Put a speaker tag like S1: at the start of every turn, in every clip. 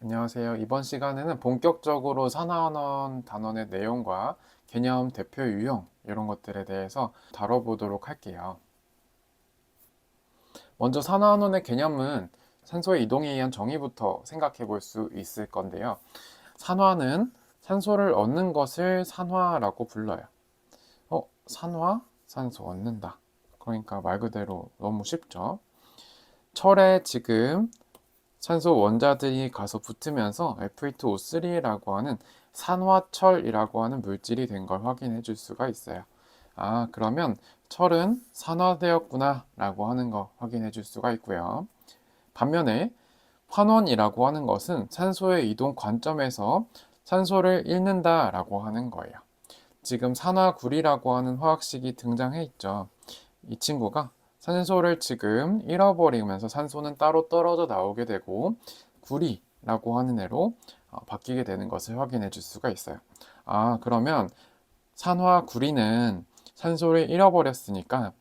S1: 안녕하세요. 이번 시간에는 본격적으로 산화환원 단원의 내용과 개념, 대표 유형 이런 것들에 대해서 다뤄보도록 할게요. 먼저 산화환원의 개념은 산소의 이동에 의한 정의부터 생각해 볼 수 있을 건데요. 산화는 산소를 얻는 것을 산화라고 불러요. 산화? 산소 얻는다. 그러니까 말 그대로 너무 쉽죠. 철에 지금 산소 원자들이 가서 붙으면서 Fe2O3라고 하는 산화철이라고 하는 물질이 된 걸 확인해 줄 수가 있어요. 그러면 철은 산화되었구나 라고 하는 거 확인해 줄 수가 있고요. 반면에 환원이라고 하는 것은 산소의 이동 관점에서 산소를 잃는다 라고 하는 거예요. 지금 산화구리라고 하는 화학식이 등장해 있죠. 이 친구가 산소를 지금 잃어버리면서 산소는 따로 떨어져 나오게 되고 구리라고 하는 애로 바뀌게 되는 것을 확인해 줄 수가 있어요. 그러면 산화구리는 산소를 잃어버렸으니까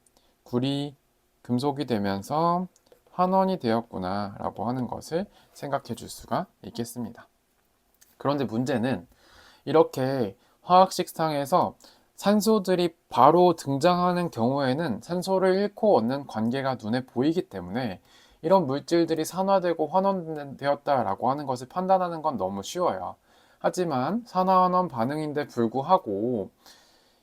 S1: 구리 금속이 되면서 환원이 되었구나 라고 하는 것을 생각해 줄 수가 있겠습니다. 그런데 문제는 이렇게 화학식상에서 산소들이 바로 등장하는 경우에는 산소를 잃고 얻는 관계가 눈에 보이기 때문에 이런 물질들이 산화되고 환원되었다라고 하는 것을 판단하는 건 너무 쉬워요. 하지만 산화환원 반응인데 불구하고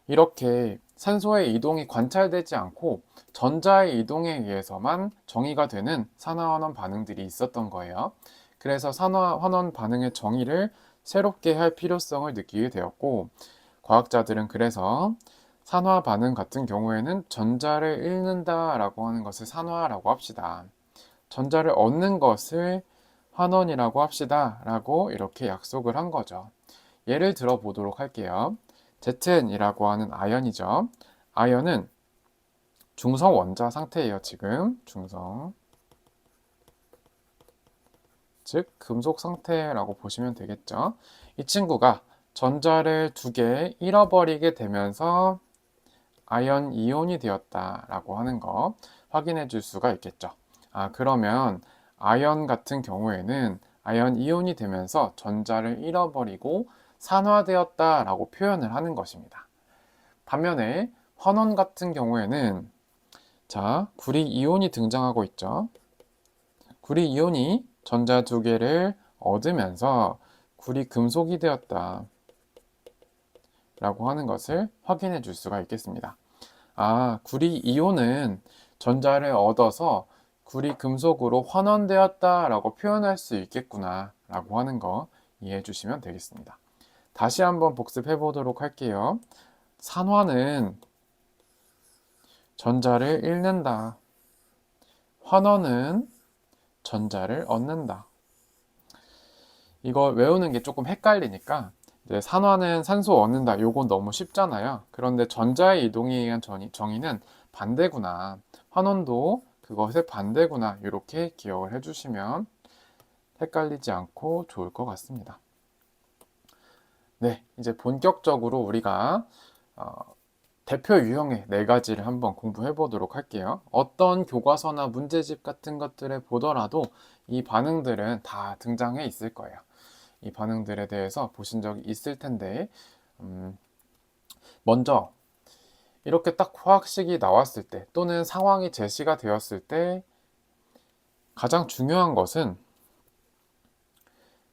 S1: 이렇게 산소의 이동이 관찰되지 않고 전자의 이동에 의해서만 정의가 되는 산화환원 반응들이 있었던 거예요. 그래서 산화환원 반응의 정의를 새롭게 할 필요성을 느끼게 되었고, 과학자들은 그래서 산화 반응 같은 경우에는 전자를 잃는다라고 하는 것을 산화라고 합시다. 전자를 얻는 것을 환원이라고 합시다. 라고 이렇게 약속을 한 거죠. 예를 들어 보도록 할게요. Zn이라고 하는 아연이죠. 아연은 중성 원자 상태예요. 지금 중성, 즉 금속 상태라고 보시면 되겠죠. 이 친구가 전자를 두 개 잃어버리게 되면서 아연 이온이 되었다라고 하는 거 확인해 줄 수가 있겠죠. 그러면 아연 같은 경우에는 아연 이온이 되면서 전자를 잃어버리고 산화되었다라고 표현을 하는 것입니다. 반면에 환원 같은 경우에는 구리 이온이 등장하고 있죠. 구리 이온이 전자 두 개를 얻으면서 구리 금속이 되었다 라고 하는 것을 확인해 줄 수가 있겠습니다. 구리 이온은 전자를 얻어서 구리 금속으로 환원되었다 라고 표현할 수 있겠구나 라고 하는 거 이해해 주시면 되겠습니다. 다시 한번 복습해 보도록 할게요. 산화는 전자를 잃는다. 환원은 전자를 얻는다. 이걸 외우는 게 조금 헷갈리니까 이제 산화는 산소 얻는다. 요건 너무 쉽잖아요. 그런데 전자의 이동에 의한 정의는 반대구나. 환원도 그것의 반대구나. 이렇게 기억을 해주시면 헷갈리지 않고 좋을 것 같습니다. 네, 이제 본격적으로 우리가 대표 유형의 4가지를 한번 공부해 보도록 할게요. 어떤 교과서나 문제집 같은 것들을 보더라도 이 반응들은 다 등장해 있을 거예요. 이 반응들에 대해서 보신 적이 있을 텐데, 먼저 이렇게 딱 화학식이 나왔을 때 또는 상황이 제시가 되었을 때 가장 중요한 것은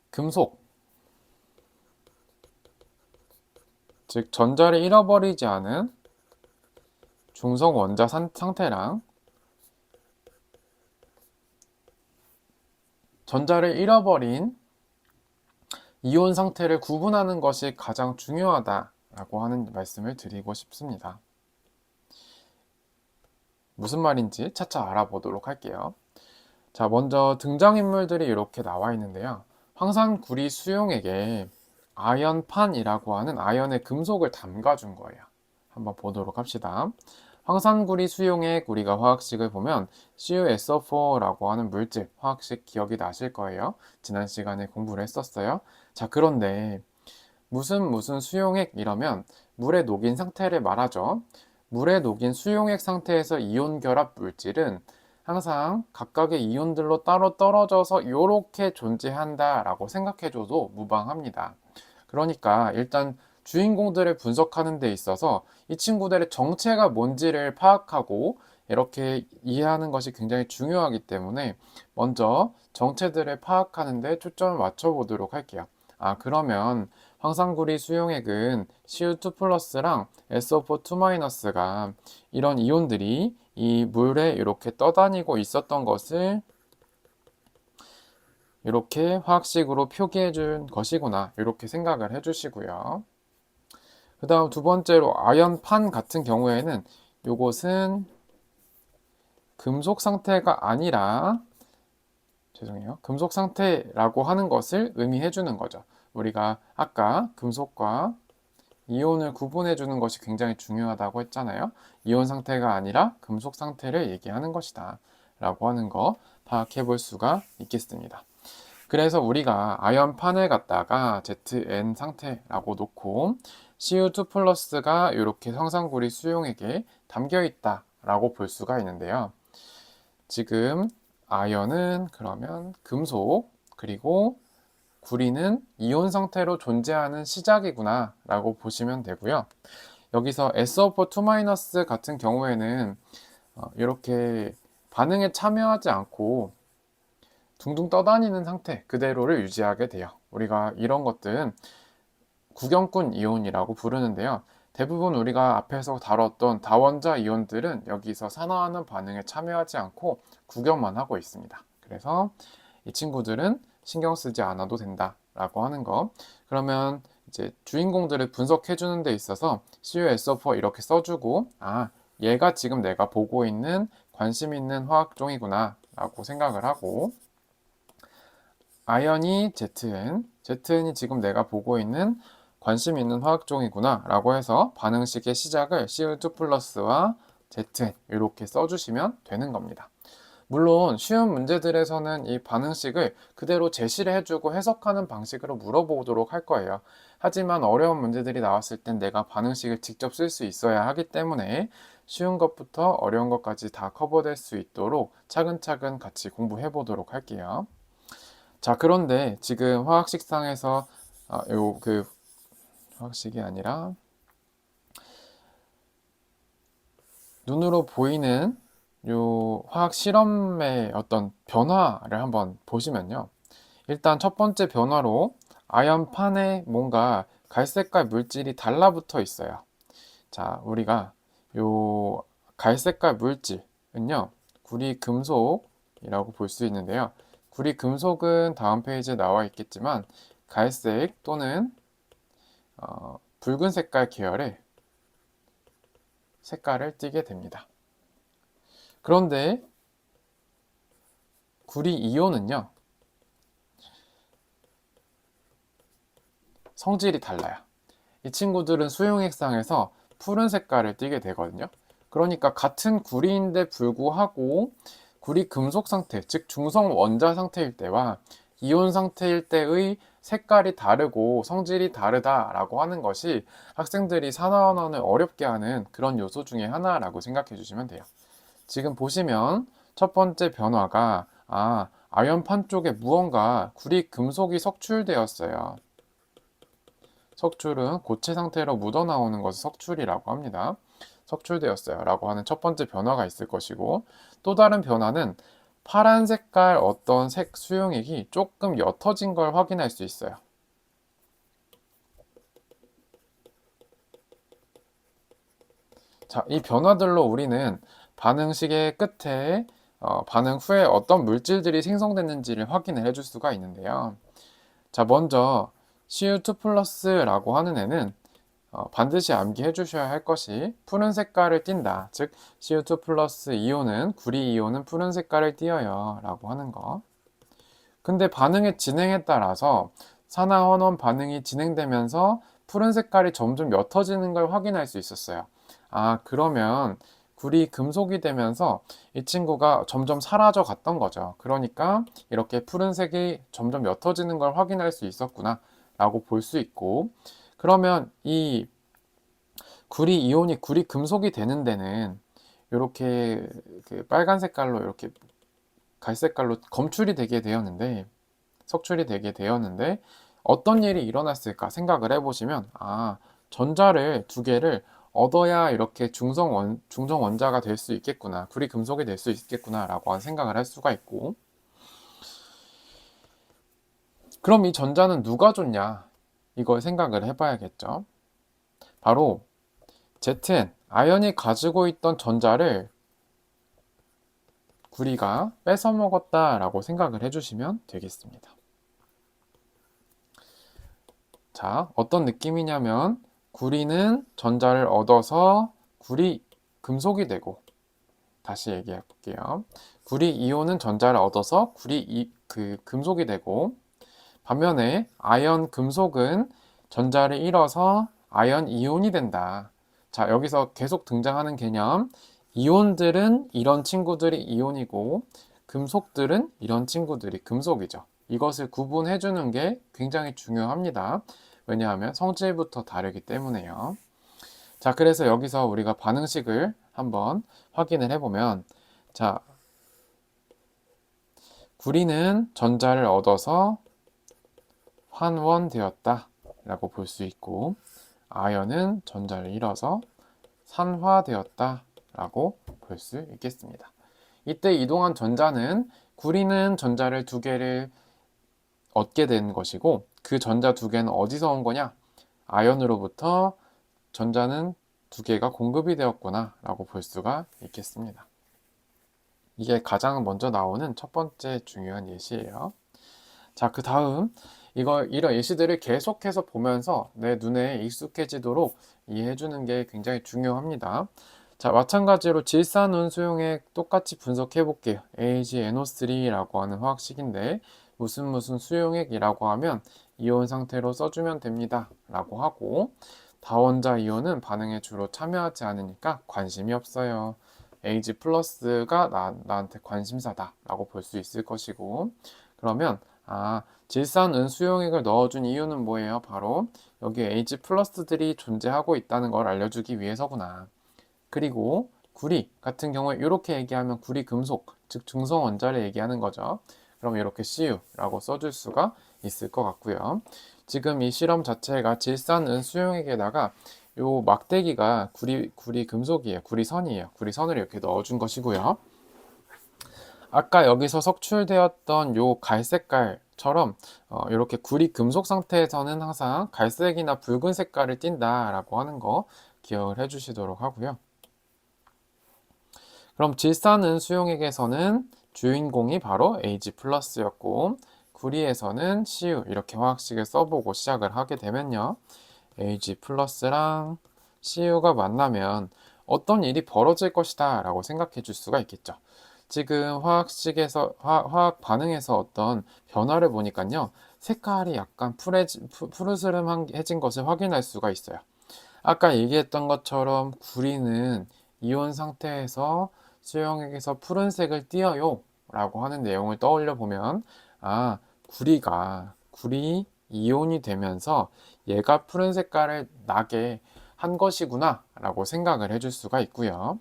S1: 금속, 즉 전자를 잃어버리지 않은 중성 원자 상태랑 전자를 잃어버린 이온 상태를 구분하는 것이 가장 중요하다라고 하는 말씀을 드리고 싶습니다. 무슨 말인지 차차 알아보도록 할게요. 먼저 등장인물들이 이렇게 나와 있는데요. 황산구리 수용액에 아연판이라고 하는 아연의 금속을 담가준 거예요. 한번 보도록 합시다. 황산구리 수용액, 우리가 화학식을 보면 CuSO4라고 하는 물질, 화학식 기억이 나실 거예요. 지난 시간에 공부를 했었어요. 그런데 무슨 수용액 이러면 물에 녹인 상태를 말하죠. 물에 녹인 수용액 상태에서 이온 결합 물질은 항상 각각의 이온들로 따로 떨어져서 이렇게 존재한다라고 생각해줘도 무방합니다. 그러니까 일단 주인공들을 분석하는 데 있어서 이 친구들의 정체가 뭔지를 파악하고 이렇게 이해하는 것이 굉장히 중요하기 때문에 먼저 정체들을 파악하는 데 초점을 맞춰보도록 할게요. 그러면 황산구리 수용액은 Cu2 플러스랑 SO4 2 마이너스가 이런 이온들이 이 물에 이렇게 떠다니고 있었던 것을 이렇게 화학식으로 표기해 준 것이구나, 이렇게 생각을 해 주시고요. 그 다음 두 번째로 아연판 같은 경우에는 이것은 금속 상태가 아니라, 금속 상태라고 하는 것을 의미해 주는 거죠. 우리가 아까 금속과 이온을 구분해 주는 것이 굉장히 중요하다고 했잖아요. 이온 상태가 아니라 금속 상태를 얘기하는 것이다 라고 하는 거 파악해 볼 수가 있겠습니다. 그래서 우리가 아연판을 갖다가 ZN 상태라고 놓고 Cu2 플러스가 이렇게 황산구리 수용액에 담겨 있다 라고 볼 수가 있는데요. 지금 아연은 그러면 금속, 그리고 구리는 이온 상태로 존재하는 시작이구나 라고 보시면 되고요. 여기서 SO4 2- 같은 경우에는 이렇게 반응에 참여하지 않고 둥둥 떠다니는 상태 그대로를 유지하게 돼요. 우리가 이런 것들은 구경꾼 이온이라고 부르는데요. 대부분 우리가 앞에서 다뤘던 다원자 이온들은 여기서 산화하는 반응에 참여하지 않고 구경만 하고 있습니다. 그래서 이 친구들은 신경 쓰지 않아도 된다 라고 하는 거. 그러면 이제 주인공들을 분석해 주는 데 있어서 CuSO4 이렇게 써주고, 얘가 지금 내가 보고 있는 관심 있는 화학종이구나 라고 생각을 하고, 아연이 ZN이 지금 내가 보고 있는 관심 있는 화학종이구나 라고 해서 반응식의 시작을 Cu2 플러스와 ZN 이렇게 써주시면 되는 겁니다. 물론 쉬운 문제들에서는 이 반응식을 그대로 제시를 해주고 해석하는 방식으로 물어보도록 할 거예요. 하지만 어려운 문제들이 나왔을 땐 내가 반응식을 직접 쓸 수 있어야 하기 때문에 쉬운 것부터 어려운 것까지 다 커버될 수 있도록 차근차근 같이 공부해 보도록 할게요. 자, 그런데 지금 화학식상에서 화학식이 아니라 눈으로 보이는 요 화학 실험의 어떤 변화를 한번 보시면요. 일단 첫 번째 변화로 아연판에 뭔가 갈색깔 물질이 달라붙어 있어요. 자, 우리가 요 갈색깔 물질은요, 구리 금속이라고 볼 수 있는데요. 구리 금속은 다음 페이지에 나와 있겠지만 갈색 또는 붉은 색깔 계열의 색깔을 띠게 됩니다. 그런데 구리 이온은요, 성질이 달라요. 이 친구들은 수용액상에서 푸른 색깔을 띠게 되거든요. 그러니까 같은 구리인데 불구하고 구리 금속 상태, 즉 중성 원자 상태일 때와 이온 상태일 때의 색깔이 다르고 성질이 다르다라고 하는 것이 학생들이 산화환원을 어렵게 하는 그런 요소 중에 하나라고 생각해 주시면 돼요. 지금 보시면 첫 번째 변화가 아연판 쪽에 무언가 구리 금속이 석출되었어요. 석출은 고체 상태로 묻어나오는 것을 석출이라고 합니다. 석출되었어요 라고 하는 첫 번째 변화가 있을 것이고, 또 다른 변화는 파란 색깔 어떤 색 수용액이 조금 옅어진 걸 확인할 수 있어요. 자, 이 변화들로 우리는 반응식의 끝에 반응 후에 어떤 물질들이 생성됐는지를 확인을 해줄 수가 있는데요. 자, 먼저 Cu2 플러스라고 하는 애는 반드시 암기해 주셔야 할 것이 푸른 색깔을 띈다. 즉 Cu2 플러스 이온은, 구리 이온은 푸른 색깔을 띄어요 라고 하는 거. 근데 반응의 진행에 따라서 산화환원 반응이 진행되면서 푸른 색깔이 점점 옅어지는 걸 확인할 수 있었어요. 그러면 구리 금속이 되면서 이 친구가 점점 사라져 갔던 거죠. 그러니까 이렇게 푸른색이 점점 옅어지는 걸 확인할 수 있었구나 라고 볼 수 있고, 그러면 이 구리 이온이 구리 금속이 되는 데는 이렇게 그 빨간 색깔로 이렇게 갈색깔로 검출이 되게 되었는데 석출이 되게 되었는데 어떤 일이 일어났을까 생각을 해보시면 전자를 두 개를 얻어야 이렇게 중성원자가 될 수 있겠구나, 구리 금속이 될 수 있겠구나 라고 생각을 할 수가 있고, 그럼 이 전자는 누가 줬냐, 이걸 생각을 해봐야겠죠. 바로 Zn, 아연이 가지고 있던 전자를 구리가 뺏어 먹었다라고 생각을 해주시면 되겠습니다. 자, 어떤 느낌이냐면 구리는 전자를 얻어서 구리 금속이 되고, 다시 얘기해 볼게요. 구리 이온은 전자를 얻어서 금속이 되고, 반면에 아연 금속은 전자를 잃어서 아연 이온이 된다. 자, 여기서 계속 등장하는 개념, 이온들은 이런 친구들이 이온이고 금속들은 이런 친구들이 금속이죠. 이것을 구분해 주는 게 굉장히 중요합니다. 왜냐하면 성질부터 다르기 때문에요. 자, 그래서 여기서 우리가 반응식을 한번 확인을 해보면, 자, 구리는 전자를 얻어서 환원되었다 라고 볼 수 있고, 아연은 전자를 잃어서 산화되었다 라고 볼 수 있겠습니다. 이때 이동한 전자는, 구리는 전자를 두 개를 얻게 된 것이고, 그 전자 두 개는 어디서 온 거냐? 아연으로부터 전자는 두 개가 공급이 되었구나 라고 볼 수가 있겠습니다. 이게 가장 먼저 나오는 첫 번째 중요한 예시예요. 자, 그 다음 이런 예시들을 계속해서 보면서 내 눈에 익숙해지도록 이해해 주는 게 굉장히 중요합니다. 자, 마찬가지로 질산운 수용액 똑같이 분석해 볼게요. AgNO3라고 하는 화학식인데 무슨 수용액이라고 하면 이온 상태로 써주면 됩니다 라고 하고, 다원자 이온은 반응에 주로 참여하지 않으니까 관심이 없어요. Ag 플러스가 나한테 관심사다 라고 볼 수 있을 것이고, 그러면 질산은 수용액을 넣어준 이유는 뭐예요? 바로 여기 Ag 플러스들이 존재하고 있다는 걸 알려주기 위해서구나. 그리고 구리 같은 경우에 이렇게 얘기하면 구리 금속, 즉 중성원자를 얘기하는 거죠. 그럼 이렇게 CU라고 써줄 수가 있을 것 같고요. 지금 이 실험 자체가 질산은 수용액에다가 요 막대기가 구리 금속이에요. 구리선이에요. 구리선을 이렇게 넣어준 것이고요. 아까 여기서 석출되었던 요 갈색깔처럼 이렇게 구리 금속 상태에서는 항상 갈색이나 붉은 색깔을 띈다라고 하는 거 기억을 해주시도록 하고요. 그럼 질산은 수용액에서는 주인공이 바로 Ag 플러스였고, 구리에서는 Cu, 이렇게 화학식을 써보고 시작을 하게 되면요, Ag 플러스랑 Cu가 만나면 어떤 일이 벌어질 것이다 라고 생각해 줄 수가 있겠죠. 지금 화학 반응에서 어떤 변화를 보니까요, 색깔이 약간 푸르스름해진 것을 확인할 수가 있어요. 아까 얘기했던 것처럼 구리는 이온 상태에서 수용액에서 푸른색을 띄어요 라고 하는 내용을 떠올려 보면, 구리 이온이 되면서 얘가 푸른 색깔을 나게 한 것이구나 라고 생각을 해줄 수가 있고요.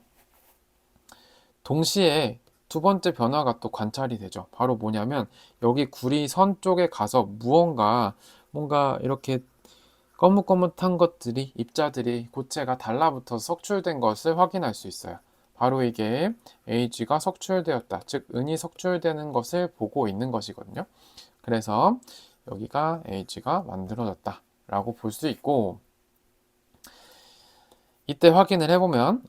S1: 동시에 두 번째 변화가 또 관찰이 되죠. 바로 뭐냐면 여기 구리선 쪽에 가서 뭔가 이렇게 거뭇거뭇한 것들이, 입자들이, 고체가 달라붙어서 석출된 것을 확인할 수 있어요. 바로 이게 Ag가 석출되었다, 즉 은이 석출되는 것을 보고 있는 것이거든요. 그래서 여기가 Ag가 만들어졌다 라고 볼 수 있고, 이때 확인을 해보면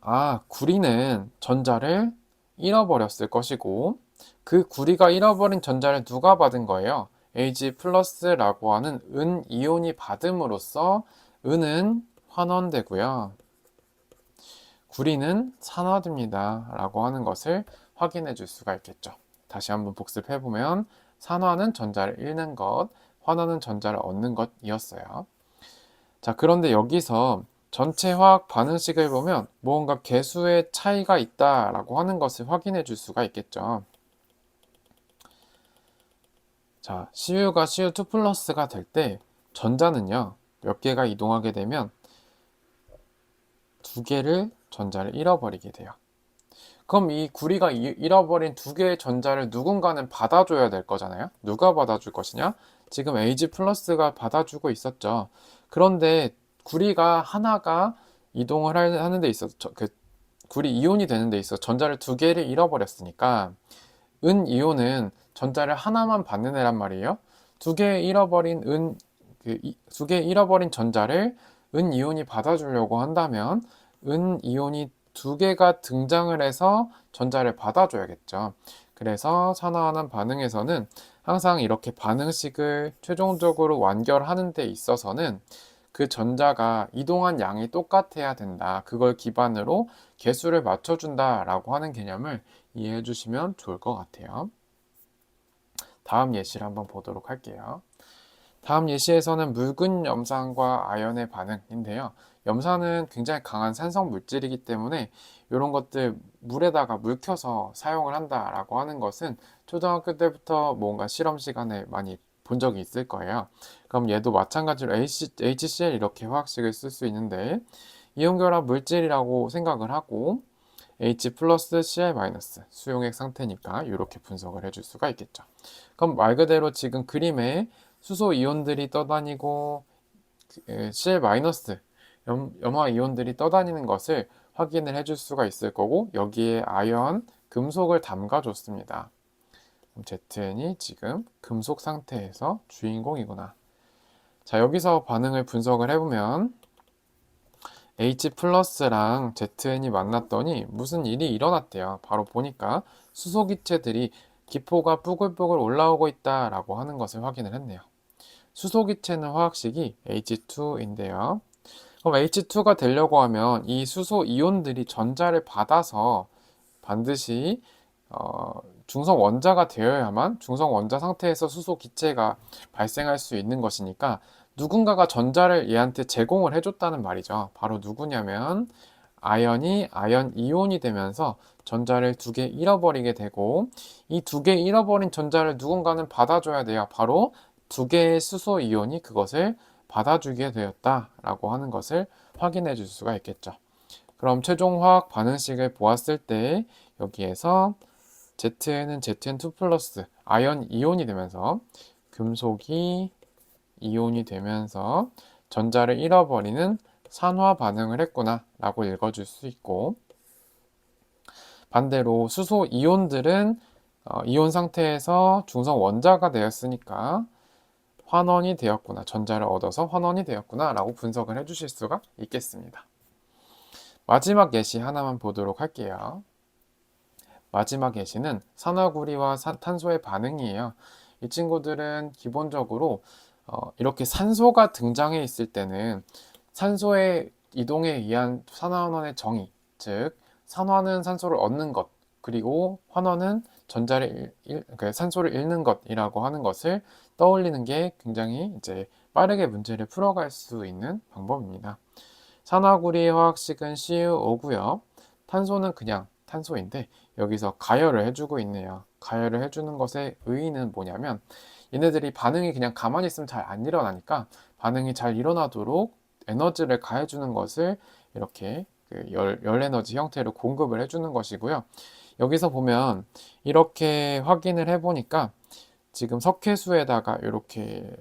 S1: 구리는 전자를 잃어버렸을 것이고, 그 구리가 잃어버린 전자를 누가 받은 거예요? Ag 플러스라고 하는 은 이온이 받음으로써 은은 환원되고요, 구리는 산화됩니다 라고 하는 것을 확인해 줄 수가 있겠죠. 다시 한번 복습해 보면, 산화는 전자를 잃는 것, 환원은 전자를 얻는 것이었어요. 자, 그런데 여기서 전체 화학 반응식을 보면 무언가 개수의 차이가 있다라고 하는 것을 확인해 줄 수가 있겠죠. 자, CU가 CU2 플러스가 될 때 전자는요, 몇 개가 이동하게 되면 두 개를 전자를 잃어버리게 돼요. 그럼 이 구리가 잃어버린 두 개의 전자를 누군가는 받아줘야 될 거잖아요. 누가 받아줄 것이냐? 지금 Ag 플러스가 받아주고 있었죠. 그런데 구리가 하나가 이동을 하는 데 있어서 그 구리 이온이 되는 데 있어서 전자를 두 개를 잃어버렸으니까 은 이온은 전자를 하나만 받는 애란 말이에요. 두 개 잃어버린 두 개 잃어버린 전자를 은 이온이 받아주려고 한다면 은 이온이 두 개가 등장을 해서 전자를 받아줘야겠죠. 그래서 산화하는 반응에서는 항상 이렇게 반응식을 최종적으로 완결하는 데 있어서는 그 전자가 이동한 양이 똑같아야 된다. 그걸 기반으로 개수를 맞춰준다 라고 하는 개념을 이해해 주시면 좋을 것 같아요. 다음 예시를 한번 보도록 할게요. 다음 예시에서는 묽은 염산과 아연의 반응인데요. 염산은 굉장히 강한 산성 물질이기 때문에 이런 것들 물에다가 묽혀서 사용을 한다라고 하는 것은 초등학교 때부터 뭔가 실험 시간에 많이 본 적이 있을 거예요. 그럼 얘도 마찬가지로 HCl 이렇게 화학식을 쓸 수 있는데 이온결합 물질이라고 생각을 하고 H 플러스 Cl 마이너스 수용액 상태니까 이렇게 분석을 해줄 수가 있겠죠. 그럼 말 그대로 지금 그림에 수소 이온들이 떠다니고 Cl 마이너스 염화 이온들이 떠다니는 것을 확인을 해줄 수가 있을 거고 여기에 아연, 금속을 담가줬습니다. Zn이 지금 금속 상태에서 주인공이구나. 자, 여기서 반응을 분석을 해보면 H 플러스랑 Zn이 만났더니 무슨 일이 일어났대요. 바로 보니까 수소기체들이 기포가 뽀글뽀글 올라오고 있다라고 하는 것을 확인을 했네요. 수소기체는 화학식이 H2인데요. 그럼 H2가 되려고 하면 이 수소 이온들이 전자를 받아서 반드시 중성 원자가 되어야만 중성 원자 상태에서 수소 기체가 발생할 수 있는 것이니까 누군가가 전자를 얘한테 제공을 해줬다는 말이죠. 바로 누구냐면 아연이 아연 이온이 되면서 전자를 두 개 잃어버리게 되고 이 두 개 잃어버린 전자를 누군가는 받아줘야 돼요. 바로 두 개의 수소 이온이 그것을 받아주게 되었다라고 하는 것을 확인해 줄 수가 있겠죠. 그럼 최종 화학 반응식을 보았을 때 여기에서 Z는 Zn2 플러스 아연 이온이 되면서 금속이 이온이 되면서 전자를 잃어버리는 산화 반응을 했구나 라고 읽어줄 수 있고 반대로 수소 이온들은 이온 상태에서 중성 원자가 되었으니까 환원이 되었구나, 전자를 얻어서 환원이 되었구나 라고 분석을 해주실 수가 있겠습니다. 마지막 예시 하나만 보도록 할게요. 마지막 예시는 산화구리와 탄소의 반응이에요. 이 친구들은 기본적으로 이렇게 산소가 등장해 있을 때는 산소의 이동에 의한 산화환원의 정의, 즉 산화는 산소를 얻는 것, 그리고 환원은 산소를 잃는 것이라고 하는 것을 떠올리는 게 굉장히 이제 빠르게 문제를 풀어갈 수 있는 방법입니다. 산화구리의 화학식은 CuO고요. 탄소는 그냥 탄소인데 여기서 가열을 해주고 있네요. 가열을 해주는 것의 의의는 뭐냐면 얘네들이 반응이 그냥 가만히 있으면 잘 안 일어나니까 반응이 잘 일어나도록 에너지를 가해주는 것을 이렇게 열 에너지 형태로 공급을 해주는 것이고요. 여기서 보면 이렇게 확인을 해보니까 지금 석회수에다가 이렇게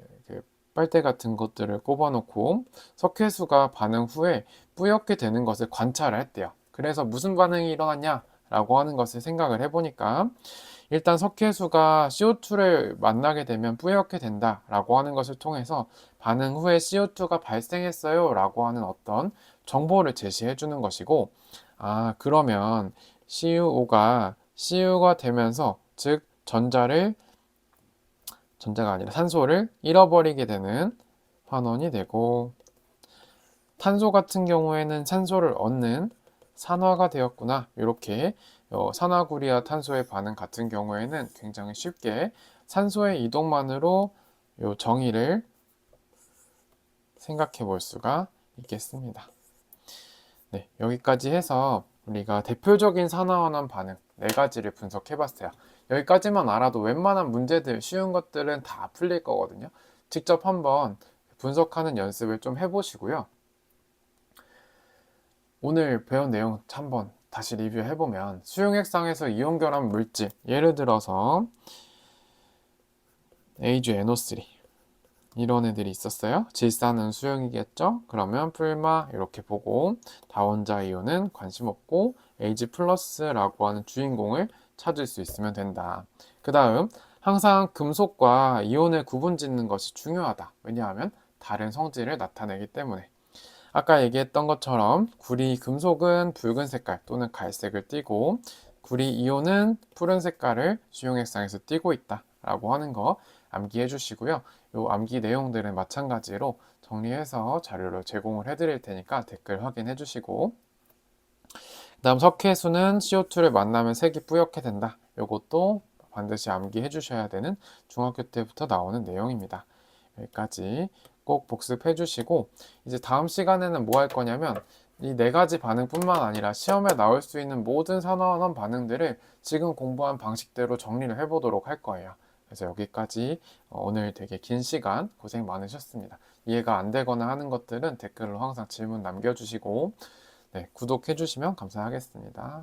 S1: 빨대 같은 것들을 꼽아 놓고 석회수가 반응 후에 뿌옇게 되는 것을 관찰을 했대요. 그래서 무슨 반응이 일어났냐 라고 하는 것을 생각을 해보니까 일단 석회수가 CO2를 만나게 되면 뿌옇게 된다 라고 하는 것을 통해서 반응 후에 CO2가 발생했어요 라고 하는 어떤 정보를 제시해 주는 것이고 그러면 CuO가 Cu가 되면서 즉 전자가 아니라 산소를 잃어버리게 되는 환원이 되고 탄소 같은 경우에는 산소를 얻는 산화가 되었구나. 이렇게 산화구리와 탄소의 반응 같은 경우에는 굉장히 쉽게 산소의 이동만으로 이 정의를 생각해 볼 수가 있겠습니다. 네, 여기까지 해서 우리가 대표적인 산화환원 반응 4가지를 분석해 봤어요. 여기까지만 알아도 웬만한 문제들, 쉬운 것들은 다 풀릴 거거든요. 직접 한번 분석하는 연습을 좀 해보시고요. 오늘 배운 내용 한번 다시 리뷰해보면 수용액상에서 이온 결합 물질, 예를 들어서 AgNO3 이런 애들이 있었어요. 질산은 수용이겠죠? 그러면 풀마 이렇게 보고 다원자 이온은 관심 없고 Ag 플러스라고 하는 주인공을 찾을 수 있으면 된다. 그 다음 항상 금속과 이온을 구분 짓는 것이 중요하다. 왜냐하면 다른 성질을 나타내기 때문에. 아까 얘기했던 것처럼 구리 금속은 붉은 색깔 또는 갈색을 띠고 구리 이온은 푸른 색깔을 수용액상에서 띠고 있다 라고 하는 거 암기해 주시고요. 이 암기 내용들은 마찬가지로 정리해서 자료를 제공을 해 드릴 테니까 댓글 확인해 주시고, 그 다음 석회수는 CO2를 만나면 색이 뿌옇게 된다. 이것도 반드시 암기해 주셔야 되는 중학교 때부터 나오는 내용입니다. 여기까지 꼭 복습해 주시고, 이제 다음 시간에는 뭐 할 거냐면 이 네 가지 반응뿐만 아니라 시험에 나올 수 있는 모든 산화환원 반응들을 지금 공부한 방식대로 정리를 해보도록 할 거예요. 그래서 여기까지 오늘 되게 긴 시간 고생 많으셨습니다. 이해가 안 되거나 하는 것들은 댓글로 항상 질문 남겨주시고, 네, 구독해 주시면 감사하겠습니다.